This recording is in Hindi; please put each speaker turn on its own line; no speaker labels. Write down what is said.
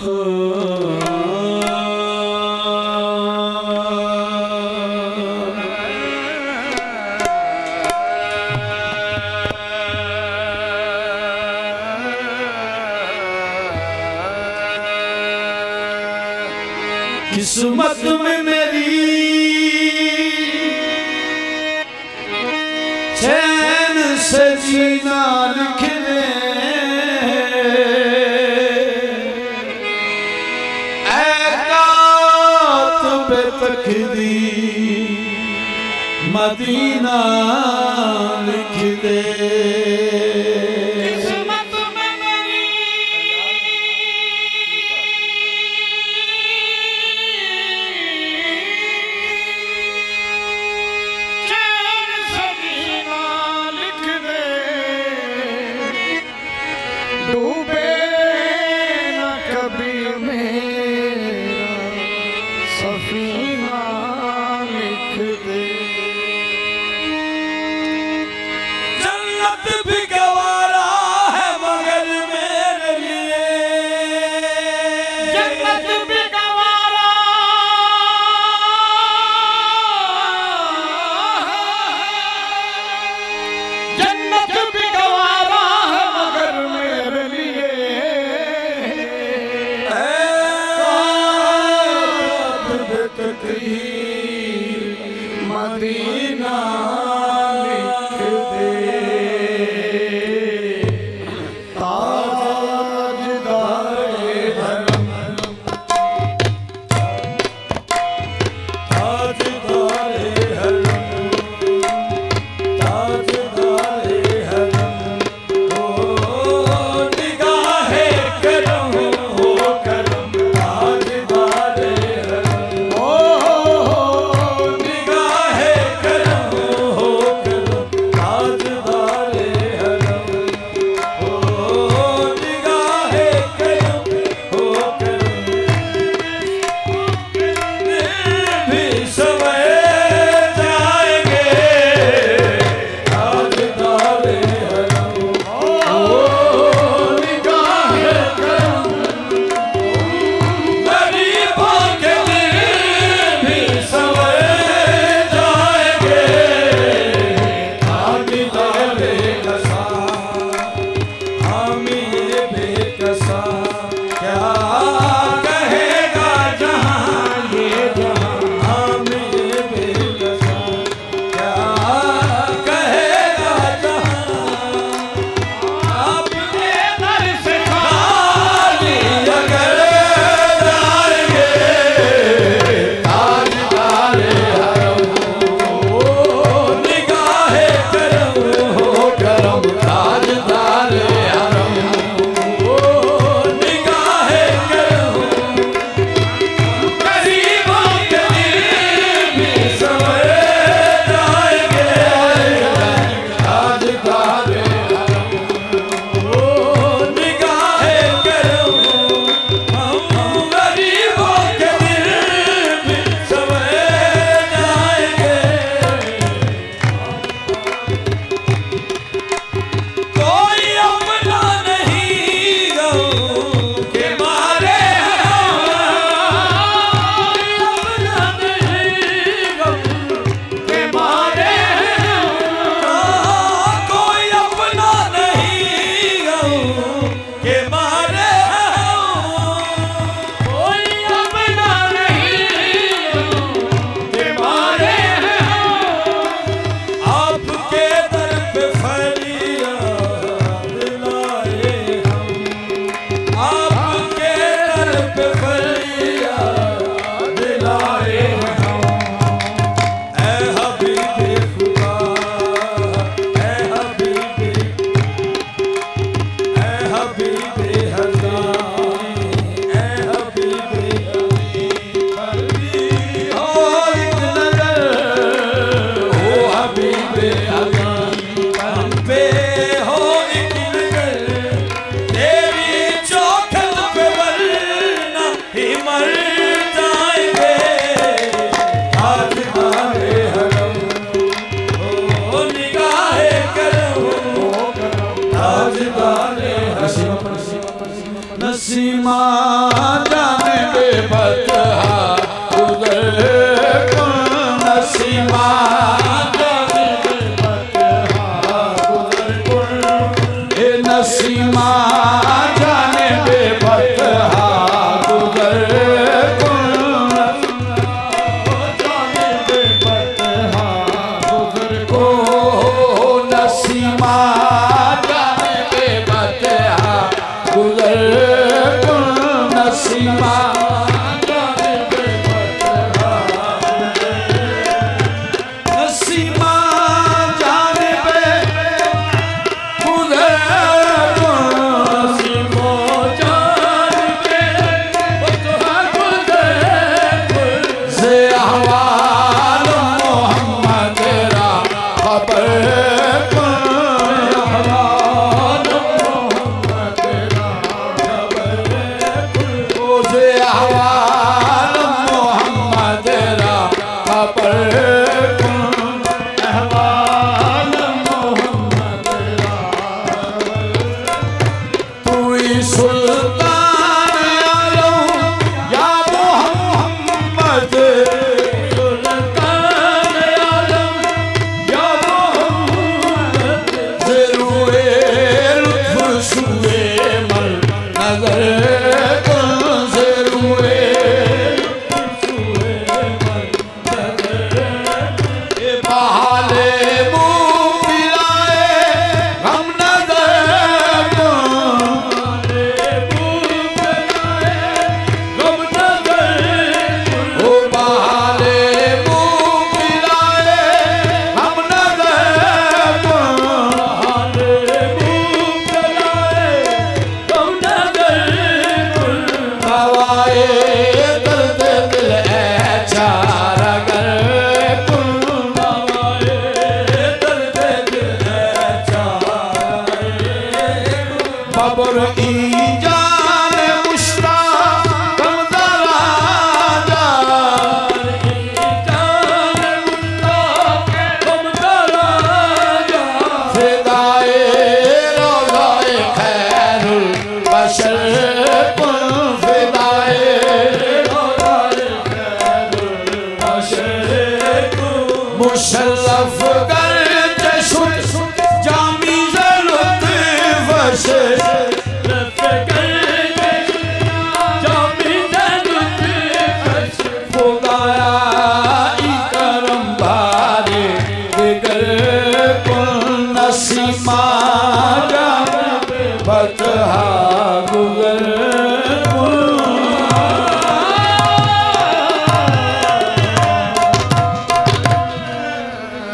किस्मत में मेरी चैन से जीना लिख दे, कातिब तकदीर मदीना लिख दे।
मदीना लिख दे, ताजदारे हरम, ताजदारे हरम, ताजदारे हरम, ओ निगाहे करम हो करम, ताजदारे हरम, ओ
नसीमा जाने बेबतहा गुजर कुल नसीमा जाने बेबतहा गुजर कुल ए नसीमा जाने बेबतहा गुजर कुल जाने बेबतहा गुजर कुल नसीमा जाने बेबतहा गुजर कुल नसीमा जाने बेबतहा नसीमा जाने बे गुजर से अहवाल मोहम्मद तेरा खबर से अहवाल मोहम्मद तेरा खबर अहवाल मोहम्मद तेरा तू ही सुल्तान आलम या मोहम्मद सुल्तान आलम या मोहम्मद ज़रूए लुत्फ़ शुए मल नज़र कुल ज़रूए लुत्फ़ शुए मल नज़र ए बहाले मुँह पिलाए हम नज़र ओ बहाले मुँह पिलाए हम नज़र हवाए दर्द दिल ऐ चारा गर कुल हवाए दर्द दिल ऐ चारा बबर ई जान मुश्ताक कमदरा जा फिदाए रोज़ाए खैरुल बशर कुल फिदाए रोज़ाए खैरुल बशर कुल मुशर्रफ कर चशुद जामी ज़लुत्फ़ से खुदाया ई करम बारे दिगर कुल नसीमा जाने बेबतहा गुजर